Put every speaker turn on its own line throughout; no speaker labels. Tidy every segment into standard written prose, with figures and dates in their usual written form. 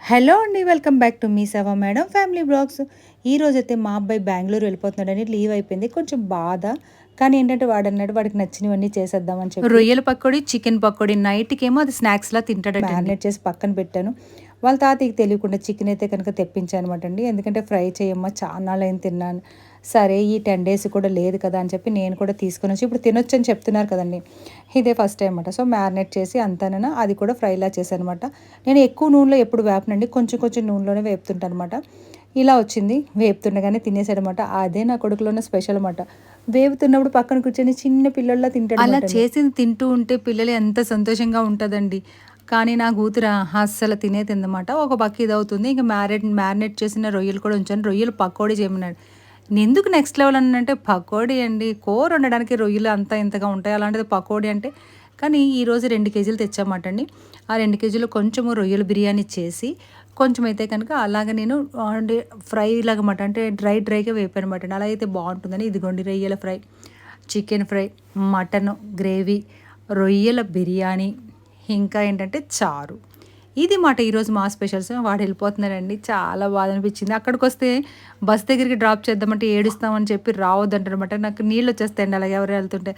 Hello అండి, welcome back to me సేవ madam family blogs. ఈరోజైతే మా అబ్బాయి బెంగళూరు వెళ్ళిపోతున్నాడని లీవ్ అయిపోయింది. కొంచెం బాధ. కానీ ఏంటంటే వాడన్నాడు వాడికి నచ్చినవన్నీ చేసేద్దామని చెప్పి రొయ్యల పకోడీ, చికెన్ పకోడీ నైట్కేమో అది స్నాక్స్లా తింటాడట. మ్యారినేట్ చేసి పక్కన పెట్టాను. వాళ్ళ తాతయ్యకి తెలియకుండా చికెన్ అయితే కనుక తెప్పించాను అనమాట అండి. ఎందుకంటే ఫ్రై చేయమ్మా చాలా ఏం తిన్నాను. సరే ఈ 10 డేస్ కూడా లేదు కదా అని చెప్పి నేను కూడా తీసుకొని వచ్చి ఇప్పుడు తినొచ్చు అని చెప్తున్నారు కదండి. ఇదే ఫస్ట్ టైం అనమాట. సో మ్యారినేట్ చేసి అంతానైనా అది కూడా ఫ్రైలా చేశాను అనమాట. నేను ఎక్కువ నూనెలో ఎప్పుడు వేపనండి, కొంచెం కొంచెం నూనెలోనే వేపుతుంటాను అనమాట. ఇలా వచ్చింది, వేపుతుండగానే తినేసాడనమాట. అదే నా కొడుకులోనే స్పెషల్ అనమాట. వేపుతున్నప్పుడు పక్కన కూర్చొని చిన్న పిల్లల్లా తింటాడు. అలా చేసింది తింటూ ఉంటే పిల్లలు ఎంత సంతోషంగా ఉంటుందండి. కానీ నా కూతురు అస్సలు తినేదిందనమాట. ఒక పక్క ఇదవుతుంది. ఇంక మ్యారినేట్ చేసిన రొయ్యలు కూడా ఉంచాను. రొయ్యలు పకోడీ చేయమన్నాడు. నేనెందుకు నెక్స్ట్ లెవెల్ అన్నానంటే పకోడీ అండి. కూర వండడానికి రొయ్యలు అంతా ఇంతగా ఉంటాయి. అలాంటిది పకోడీ అంటే కానీ ఈరోజు 2 కేజీలు తెచ్చామాట అండి. ఆ 2 కేజీలు కొంచెము రొయ్యల బిర్యానీ చేసి కొంచెం అయితే కనుక అలాగే నేను అంటే ఫ్రై లాగమాట అంటే డ్రైగా వేపానమాట అండి. అలా అయితే బాగుంటుందని ఇదిగోండి రొయ్యల fry, chicken fry, mutton gravy, రొయ్యల బిర్యానీ, ఇంకా ఏంటంటే చారు. ఇది మాట ఈరోజు మా స్పెషల్స్. వాడు వెళ్ళిపోతున్నాడండి. చాలా బాధ అనిపించింది. అక్కడికొస్తే బస్ దగ్గరికి డ్రాప్ చేద్దామంటే ఏడుస్తామని చెప్పి రావద్దంటారనమాట. నాకు నీళ్ళు వచ్చేస్తాయండి అలాగే ఎవరు వెళ్తుంటే.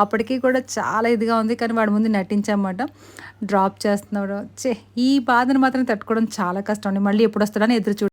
అప్పటికి కూడా చాలా ఇదిగా ఉంది. కానీ వాడి ముందు నటించామన్నమాట. డ్రాప్ చేస్తున్నాడు. ఈ బాధను మాత్రం తట్టుకోవడం చాలా కష్టం అండి. మళ్ళీ ఎప్పుడు వస్తాడని ఎదురు